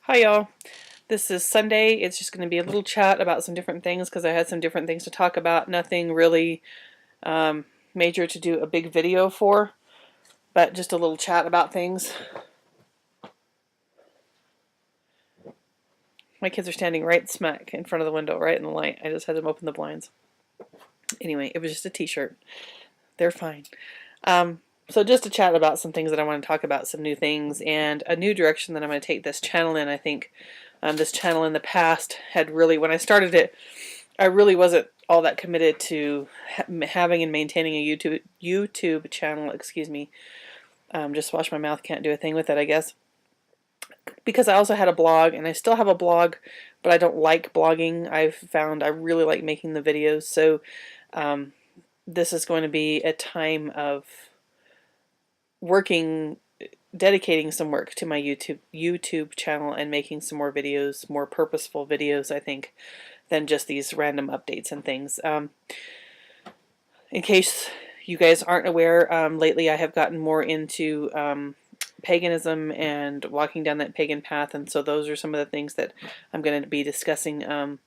Hi y'all. This is Sunday. It's just going to be a little chat about some different things because I had some different things to talk about. Nothing really major to do a big video for, but just a little chat about things. My kids are standing right smack in front of the window, right in the light. I just had them open the blinds. Anyway, it was just a t-shirt. They're fine. So just to chat about some things that I want to talk about, some new things, and a new direction that I'm going to take this channel in. I think this channel in the past had really, when I started it, I really wasn't all that committed to having and maintaining a YouTube channel. Excuse me. Just wash my mouth. Can't do a thing with it, I guess. Because I also had a blog, and I still have a blog, but I don't like blogging. I've found I really like making the videos. So this is going to be a time of working, dedicating some work to my YouTube channel and making some more videos, more purposeful videos, I think, than just these random updates and things. In case you guys aren't aware, lately I have gotten more into paganism and walking down that pagan path, and so those are some of the things that I'm going to be discussing.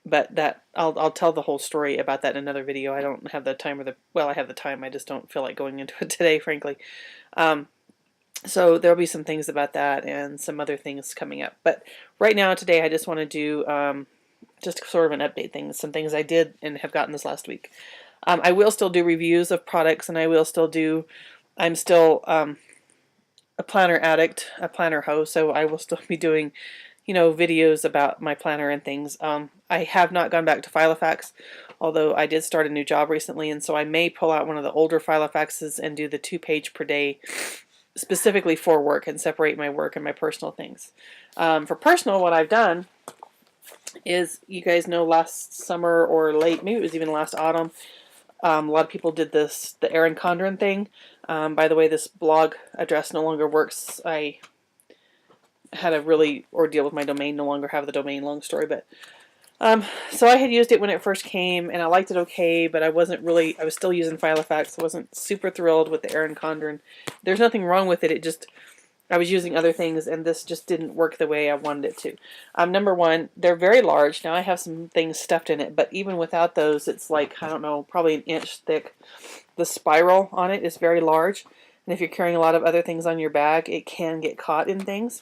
But that I'll tell the whole story about that in another video. I don't have the time well, I have the time. I just don't feel like going into it today, frankly. So there'll be some things about that and some other things coming up. But right now, today, I just want to do just sort of an update thing. Some things I did and have gotten this last week. I will still do reviews of products, and I will still do. I'm still a planner addict, a planner hoe, so I will still be doing, videos about my planner and things. I have not gone back to Filofax, although I did start a new job recently, and so I may pull out one of the older Filofaxes and do the 2-page per day specifically for work and separate my work and my personal things. For personal, what I've done is, you guys know, last summer or late, maybe it was even last autumn, a lot of people did the Erin Condren thing. By the way, this blog address no longer works. I had a really ordeal with my domain, no longer have the domain, long story, but so I had used it when it first came, and I liked it okay, but I was still using Filofax. I wasn't super thrilled with the Erin Condren. There's nothing wrong with it, I was using other things, and this just didn't work the way I wanted it to. Number one, they're very large. Now I have some things stuffed in it, but even without those, it's like, I don't know, probably an inch thick. The spiral on it is very large, and if you're carrying a lot of other things on your bag, it can get caught in things.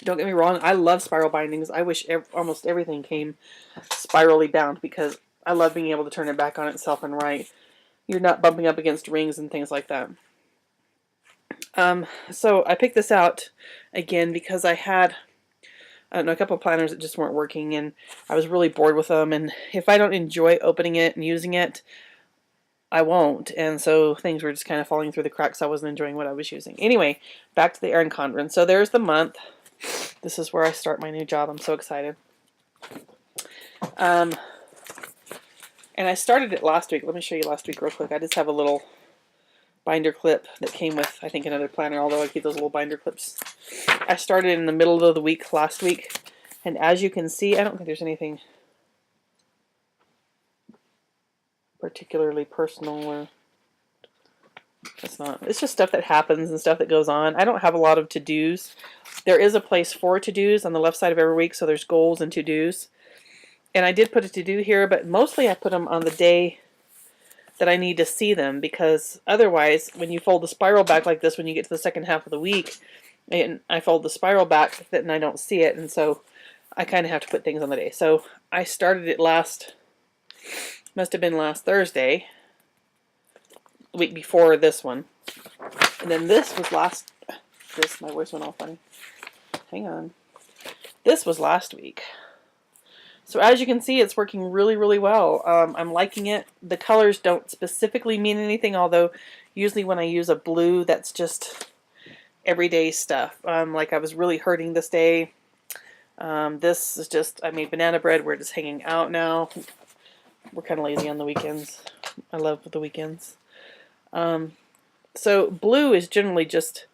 Don't get me wrong, I love spiral bindings. I wish almost everything came spirally bound because I love being able to turn it back on itself and write. You're not bumping up against rings and things like that. So I picked this out again because I had, I don't know, a couple of planners that just weren't working, and I was really bored with them, and if I don't enjoy opening it and using it, I won't, and so things were just kind of falling through the cracks. I wasn't enjoying what I was using. Anyway, back to the Erin Condren. So there's the month. This is where I start my new job. I'm so excited. And I started it last week. Let me show you last week real quick. I just have a little binder clip that came with, I think, another planner, although I keep those little binder clips. I started in the middle of the week last week, and as you can see, I don't think there's anything particularly personal or it's just stuff that happens and stuff that goes on. I don't have a lot of to-dos. There is a place for to-dos on the left side of every week, so there's goals and to-dos. And I did put a to-do here, but mostly I put them on the day that I need to see them, because otherwise, when you fold the spiral back like this, when you get to the second half of the week, and I fold the spiral back, then I don't see it, and so I kind of have to put things on the day. So I started it must have been last Thursday, the week before this one. And then this was my voice went all funny. Hang on. This was last week. So as you can see, it's working really, really well. I'm liking it. The colors don't specifically mean anything, although usually when I use a blue, that's just everyday stuff. Like I was really hurting this day. This is just, I made banana bread. We're just hanging out now. We're kind of lazy on the weekends. I love the weekends. So blue is generally just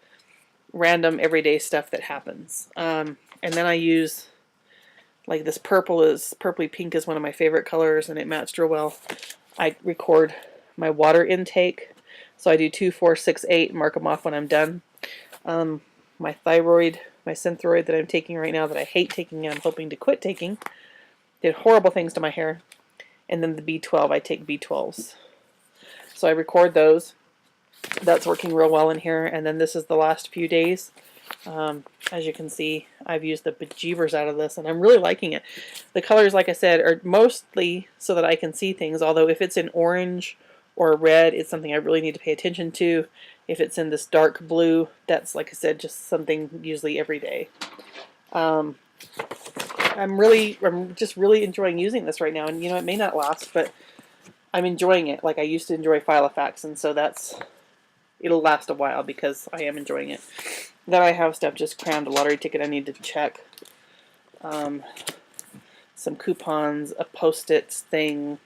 random everyday stuff that happens. And then I use, like, this purpley pink is one of my favorite colors, and it matched real well. I record my water intake. So I do 2, 4, 6, 8, mark them off when I'm done. my thyroid, my Synthroid that I'm taking right now that I hate taking and I'm hoping to quit taking. Did horrible things to my hair. And then the B12, I take B12s. So I record those. That's working real well in here. And then this is the last few days. As you can see, I've used the bejeebers out of this, and I'm really liking it. The colors, like I said, are mostly so that I can see things, although if it's in orange or red, it's something I really need to pay attention to. If it's in this dark blue, that's, like I said, just something usually every day. I'm just really enjoying using this right now, and you know, it may not last, but I'm enjoying it like I used to enjoy Filofax, and so it'll last a while because I am enjoying it. Then I have stuff just crammed, a lottery ticket I need to check, some coupons, a Post-it thing,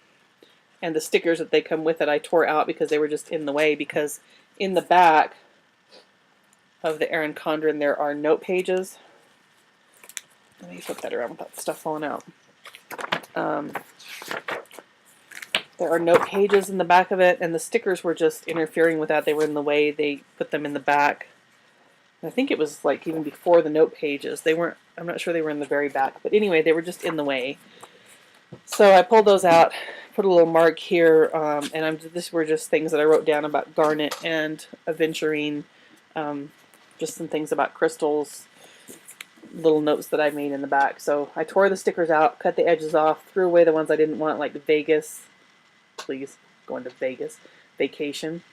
and the stickers that they come with it I tore out because they were just in the way, because in the back of the Erin Condren there are note pages. Let me flip that around without the stuff falling out. There are note pages in the back of it, and the stickers were just interfering with that. They were in the way. They put them in the back. And I think it was like even before the note pages. They weren't, I'm not sure they were in the very back. But anyway, they were just in the way. So I pulled those out, put a little mark here, and these were just things that I wrote down about garnet and aventurine, just some things about crystals, little notes that I made in the back. So I tore the stickers out, cut the edges off, threw away the ones I didn't want, like Vegas. Please, going to Vegas. Vacation.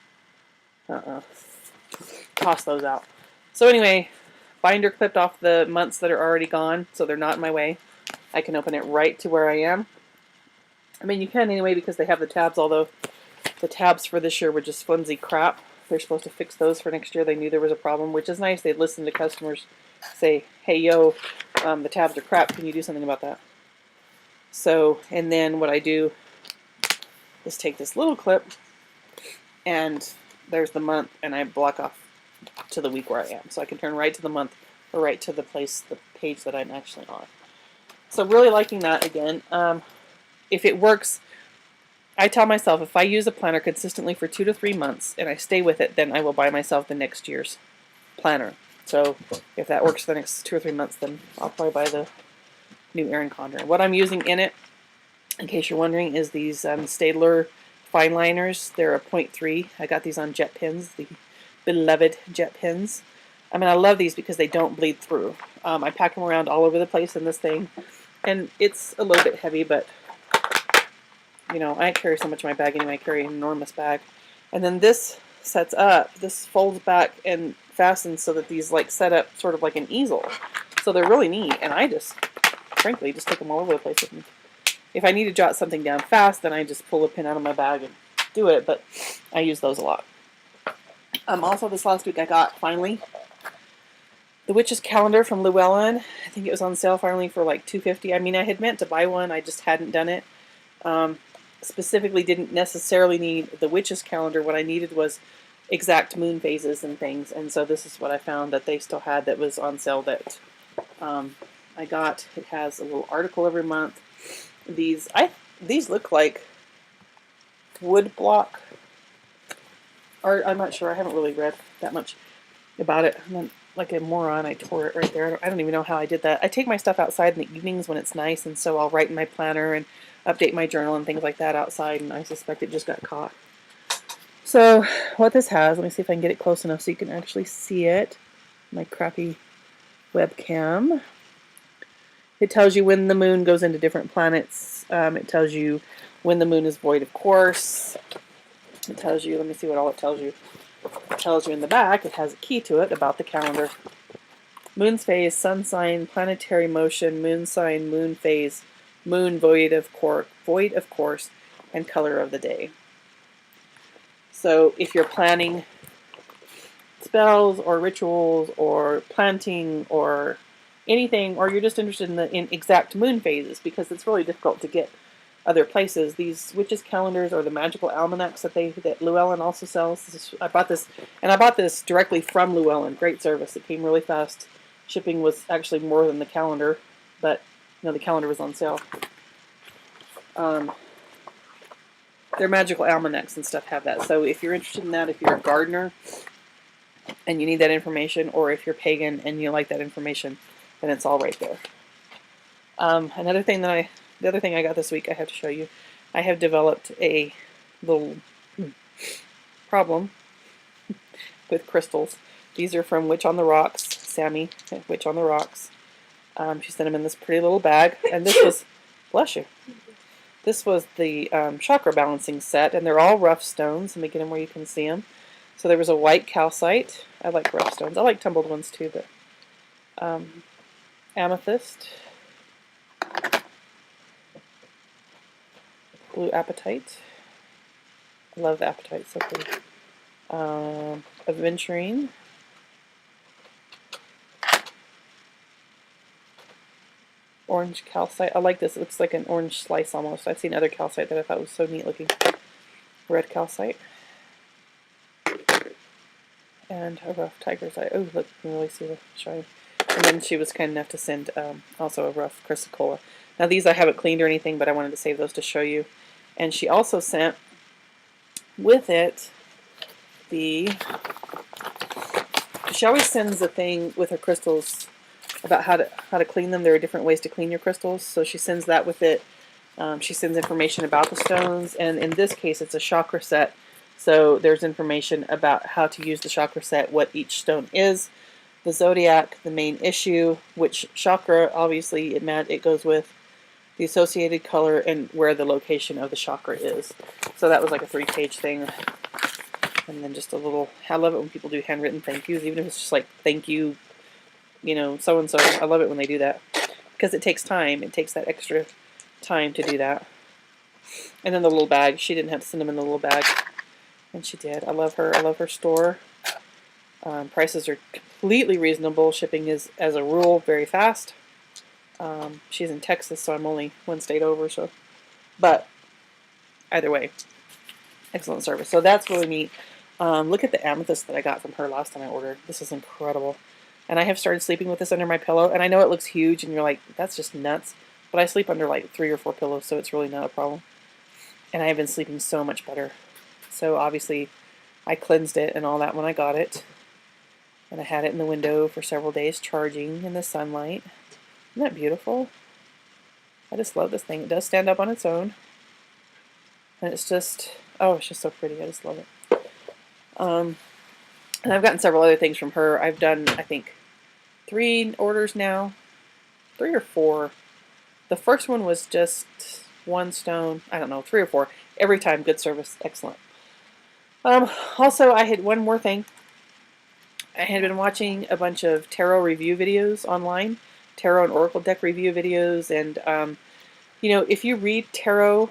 Toss those out. So anyway, binder clipped off the months that are already gone, so they're not in my way. I can open it right to where I am. I mean, you can anyway because they have the tabs, although the tabs for this year were just flimsy crap. They're supposed to fix those for next year. They knew there was a problem, which is nice. They listen to customers say, hey, yo, the tabs are crap. Can you do something about that? So, and then what I do is take this little clip, and there's the month, and I block off to the week where I am. So I can turn right to the month or right to the page that I'm actually on. So really liking that again. If it works, I tell myself if I use a planner consistently for 2 to 3 months and I stay with it, then I will buy myself the next year's planner. So if that works for the next 2 or 3 months, then I'll probably buy the new Erin Condren. What I'm using in it, in case you're wondering, is these Staedtler fine liners. They're a 0.3. I got these on jet pins, the beloved jet pins. I mean, I love these because they don't bleed through. I pack them around all over the place in this thing, and it's a little bit heavy, but you know, I carry so much in my bag anyway. I carry an enormous bag. And then this sets up, this folds back and fastens so that these like set up sort of like an easel. So they're really neat, and I just, frankly, just take them all over the place with me. If I need to jot something down fast, then I just pull a pin out of my bag and do it, but I use those a lot. Also, this last week I got, finally, the Witch's Calendar from Llewellyn. I think it was on sale finally for like $2.50. I mean, I had meant to buy one, I just hadn't done it. Specifically didn't necessarily need the Witch's Calendar. What I needed was exact moon phases and things, and so this is what I found that they still had that was on sale that I got. It has a little article every month. These look like wood block art. I'm not sure. I haven't really read that much about it. I'm like a moron. I tore it right there. I don't even know how I did that. I take my stuff outside in the evenings when it's nice, and so I'll write in my planner and update my journal and things like that outside, and I suspect it just got caught. So what this has, let me see if I can get it close enough so you can actually see it. My crappy webcam. It tells you when the moon goes into different planets. It tells you when the moon is void of course. It tells you, let me see what all it tells you. It tells you in the back, it has a key to it about the calendar. Moon's phase, sun sign, planetary motion, moon sign, moon phase, moon void of course, and color of the day. So if you're planning spells or rituals or planting or anything, or you're just interested in exact moon phases, because it's really difficult to get other places. These Witches Calendars or the magical almanacs that Llewellyn also sells. I bought this directly from Llewellyn. Great service. It came really fast. Shipping was actually more than the calendar, but you know, the calendar was on sale. Their magical almanacs and stuff have that. So if you're interested in that, if you're a gardener, and you need that information, or if you're pagan and you like that information, then it's all right there. Another thing the other thing I got this week, I have to show you. I have developed a little problem with crystals. These are from Witch on the Rocks, Sammy at Witch on the Rocks. She sent them in this pretty little bag, and this was, bless you, this was the chakra balancing set, and they're all rough stones. Let me get them where you can see them. So there was a white calcite. I like rough stones. I like tumbled ones too, but amethyst, blue apatite. I love the apatite, so pretty. Aventurine. Orange calcite. I like this. It looks like an orange slice almost. I've seen other calcite that I thought was so neat looking. Red calcite. And a rough tiger's eye. Oh, look, you can really see the shine. And then she was kind enough to send also a rough chrysocolla. Now these I haven't cleaned or anything, but I wanted to save those to show you. And she also sent with it the... She always sends a thing with her crystals about how to clean them. There are different ways to clean your crystals, so she sends that with it. She sends information about the stones, and in this case it's a chakra set, so there's information about how to use the chakra set, what each stone is, the zodiac, the main issue, which chakra obviously it goes with, the associated color, and where the location of the chakra is. So that was like a 3-page thing. And then just a little, I love it when people do handwritten thank yous, even if it's just like thank you, you know, so-and-so. I love it when they do that because it takes time. It takes that extra time to do that. And then the little bag. She didn't have to send them in the little bag, and she did. I love her. I love her store. Prices are completely reasonable. Shipping is, as a rule, very fast. She's in Texas, so I'm only one state over. So, but either way, excellent service. So that's really neat. Look at the amethyst that I got from her last time I ordered. This is incredible. And I have started sleeping with this under my pillow. And I know it looks huge and you're like, that's just nuts. But I sleep under like 3 or 4 pillows, so it's really not a problem. And I have been sleeping so much better. So obviously I cleansed it and all that when I got it. And I had it in the window for several days charging in the sunlight. Isn't that beautiful? I just love this thing. It does stand up on its own. And it's just, oh, it's just so pretty. I just love it. And I've gotten several other things from her. I've done, I think, 3 orders now. 3 or 4. The first one was just 1 stone. I don't know, 3 or 4. Every time, good service, excellent. Also, I had one more thing. I had been watching a bunch of tarot review videos online. Tarot and Oracle deck review videos. And, you know, if you read tarot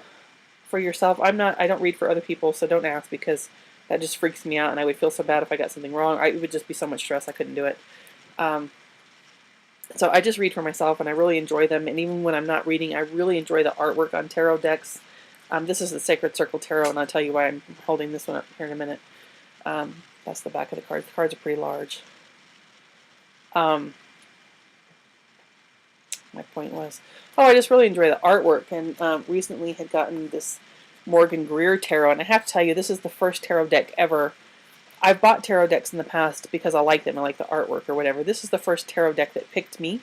for yourself, I don't read for other people, so don't ask, because that just freaks me out, and I would feel so bad if I got something wrong. It would just be so much stress, I couldn't do it. So I just read for myself, and I really enjoy them, and even when I'm not reading, I really enjoy the artwork on tarot decks. This is the Sacred Circle Tarot, and I'll tell you why I'm holding this one up here in a minute. That's the back of the cards. The cards are pretty large. My point was, I just really enjoy the artwork, and recently had gotten this Morgan Greer tarot, and I have to tell you, this is the first tarot deck ever. I've bought tarot decks in the past because I like them, I like the artwork or whatever. This is the first tarot deck that picked me.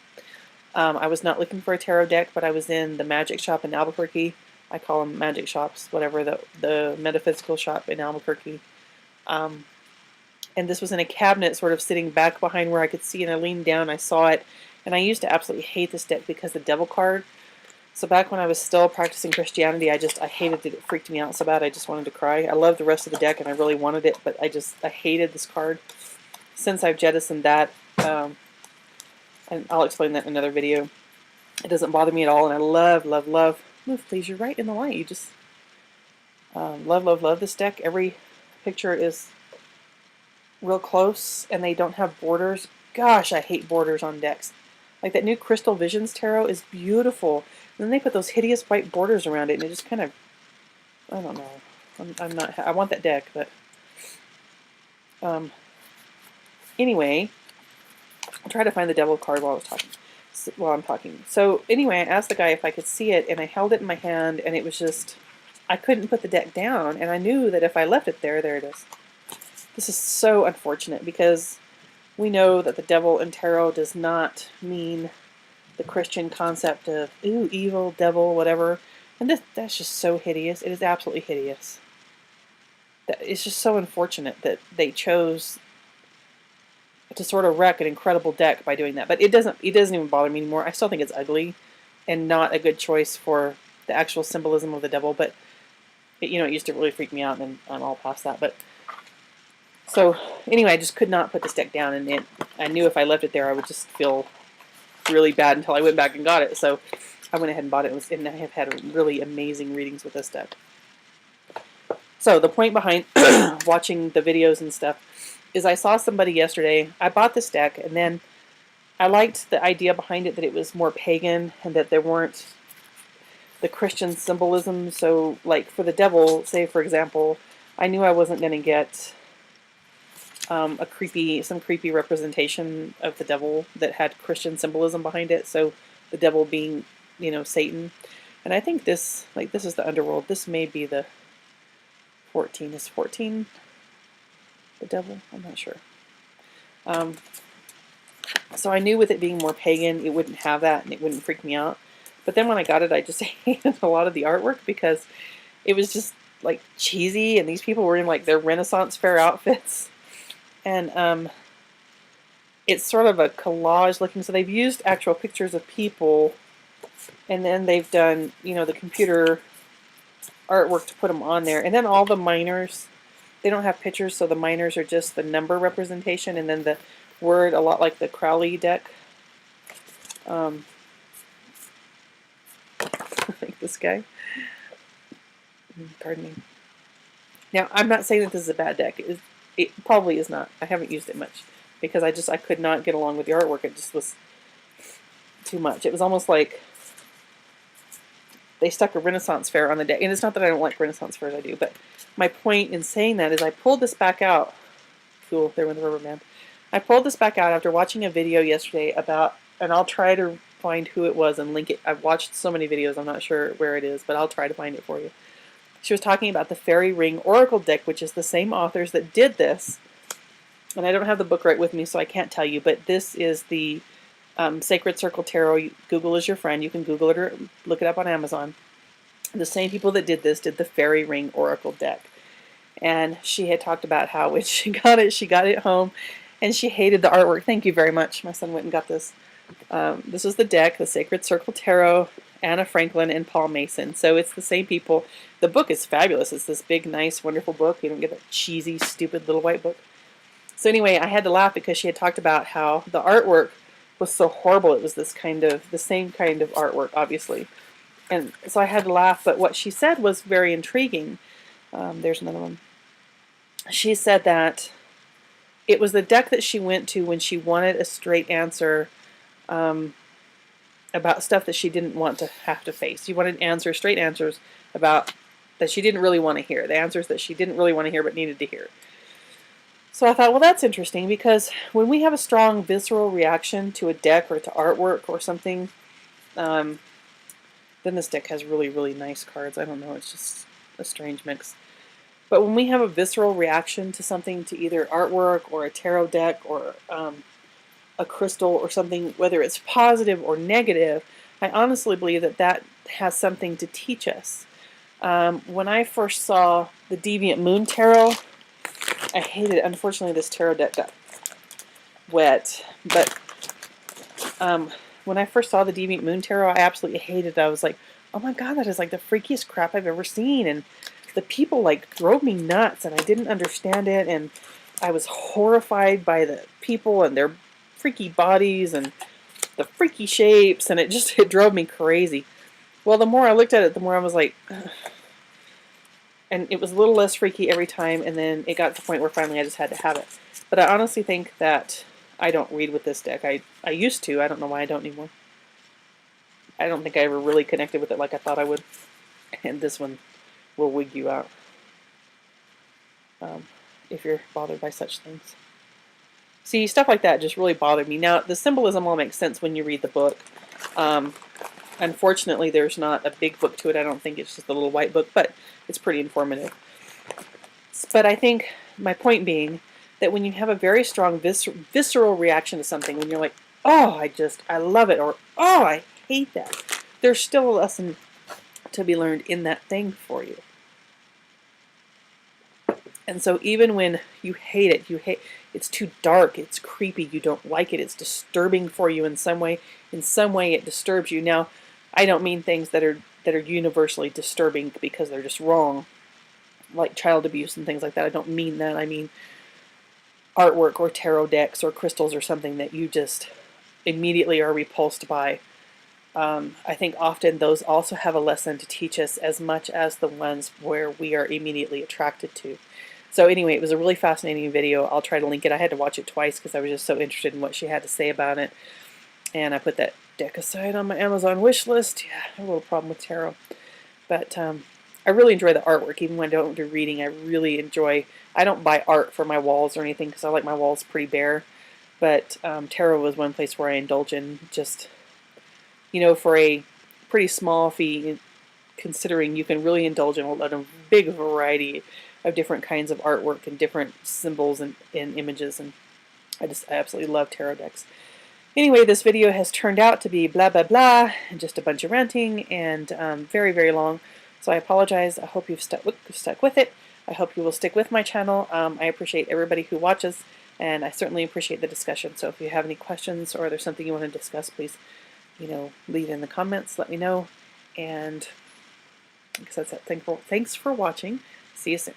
I was not looking for a tarot deck, but I was in the magic shop in Albuquerque. I call them magic shops, whatever, the metaphysical shop in Albuquerque. And this was in a cabinet sort of sitting back behind where I could see, and I leaned down, I saw it, and I used to absolutely hate this deck because the devil card. So back when I was still practicing Christianity, I hated it. It freaked me out so bad I just wanted to cry. I loved the rest of the deck and I really wanted it, but I hated this card. Since I've jettisoned that, and I'll explain that in another video, it doesn't bother me at all, and I love, love, love. Move, please, you're right in the light. You just love, love, love this deck. Every picture is real close, and they don't have borders. Gosh, I hate borders on decks. Like that new Crystal Visions Tarot is beautiful. And then they put those hideous white borders around it, and it just kind of, I don't know. I'm not, I want that deck, but, anyway, I'll try to find the devil card while I'm talking. So anyway, I asked the guy if I could see it, and I held it in my hand, and it was just, I couldn't put the deck down, and I knew that if I left it there, there it is. This is so unfortunate because we know that the devil in tarot does not mean the Christian concept of, ooh, evil, devil, whatever. And that's just so hideous. It is absolutely hideous. It's just so unfortunate that they chose to sort of wreck an incredible deck by doing that. But it doesn't even bother me anymore. I still think it's ugly and not a good choice for the actual symbolism of the devil. But it used to really freak me out, and I'm all past that. But so anyway, I just could not put this deck down, and I knew if I left it there, I would just feel really bad until I went back and got it. So I went ahead and bought it, and I have had really amazing readings with this deck. So the point behind watching the videos and stuff is I saw somebody yesterday. I bought this deck, and then I liked the idea behind it that it was more pagan and that there weren't the Christian symbolism. So like for the devil, say for example, I knew I wasn't going to get some creepy representation of the devil that had Christian symbolism behind it. So the devil being, Satan. And I think this is the underworld. This may be the 14. Is 14 the devil? I'm not sure. So I knew with it being more pagan, it wouldn't have that and it wouldn't freak me out. But then when I got it, I just hated a lot of the artwork because it was just like cheesy, and these people were in like their Renaissance fair outfits. And it's sort of a collage looking, so they've used actual pictures of people, and then they've done, the computer artwork to put them on there. And then all the minors, they don't have pictures, so the minors are just the number representation, and then the word, a lot like the Crowley deck. Like this guy. Pardon me. Now, I'm not saying that this is a bad deck. It probably is not. I haven't used it much because I could not get along with the artwork. It just was too much. It was almost like they stuck a Renaissance fair on the deck. And it's not that I don't like Renaissance fairs, I do. But my point in saying that is I pulled this back out. Cool, there went the rubber band. I pulled this back out after watching a video yesterday about, and I'll try to find who it was and link it. I've watched so many videos, I'm not sure where it is, but I'll try to find it for you. She was talking about the Fairy Ring Oracle deck, which is the same authors that did this. And I don't have the book right with me, so I can't tell you, but this is the Sacred Circle Tarot. Google is your friend. You can Google it or look it up on Amazon. The same people that did this did the Fairy Ring Oracle deck. And she had talked about how when she got it home, and she hated the artwork. Thank you very much. My son went and got this. This is the deck, the Sacred Circle Tarot, Anna Franklin, and Paul Mason. So it's the same people. The book is fabulous. It's this big, nice, wonderful book. You don't get that cheesy, stupid little white book. So anyway, I had to laugh because she had talked about how the artwork was so horrible. It was the same kind of artwork, obviously. And so I had to laugh, but what she said was very intriguing. There's another one. She said that it was the deck that she went to when she wanted a straight answer about stuff that she didn't want to have to face. She wanted straight answers about that she didn't really want to hear, the answers that she didn't really want to hear but needed to hear. So I thought, well, that's interesting, because when we have a strong visceral reaction to a deck or to artwork or something, then this deck has really, really nice cards. I don't know, it's just a strange mix. But when we have a visceral reaction to something, to either artwork or a tarot deck or a crystal or something, whether it's positive or negative, I honestly believe that that has something to teach us. When I first saw the Deviant Moon Tarot, I hated it. Unfortunately, this tarot deck got wet. But when I first saw the Deviant Moon Tarot, I absolutely hated it. I was like, oh my god, that is like the freakiest crap I've ever seen. And the people like drove me nuts, and I didn't understand it. And I was horrified by the people and their freaky bodies and the freaky shapes, and it drove me crazy. Well, the more I looked at it, the more I was like, ugh. And it was a little less freaky every time, and then it got to the point where finally I just had to have it. But I honestly think that I don't read with this deck. I used to. I don't know why I don't anymore. I don't think I ever really connected with it like I thought I would. And this one will wig you out if you're bothered by such things. See, stuff like that just really bothered me. Now, the symbolism all makes sense when you read the book. Unfortunately, there's not a big book to it. I don't think it's just a little white book, but it's pretty informative. But I think my point being that when you have a very strong visceral reaction to something, when you're like, oh, I love it, or oh, I hate that, there's still a lesson to be learned in that thing for you. And so even when you hate it, it's too dark, it's creepy, you don't like it, it's disturbing for you in some way it disturbs you. Now, I don't mean things that are universally disturbing because they're just wrong, like child abuse and things like that. I don't mean that. I mean artwork or tarot decks or crystals or something that you just immediately are repulsed by. I think often those also have a lesson to teach us as much as the ones where we are immediately attracted to. So anyway, it was a really fascinating video. I'll try to link it. I had to watch it twice because I was just so interested in what she had to say about it. And I put that deck aside on my Amazon wish list. Yeah, I have a little problem with tarot. But I really enjoy the artwork. Even when I don't do reading, I really enjoy... I don't buy art for my walls or anything because I like my walls pretty bare. But tarot was one place where I indulge in just... You know, for a pretty small fee, considering you can really indulge in a big variety of different kinds of artwork and different symbols and images, and I absolutely love tarot decks. Anyway, this video has turned out to be blah blah blah, and just a bunch of ranting, and very, very long, so I apologize. I hope you've stuck with it. I hope you will stick with my channel. I appreciate everybody who watches, and I certainly appreciate the discussion. So if you have any questions or there's something you want to discuss, please, leave it in the comments, let me know, and I guess that's it. Thanks for watching. See you soon.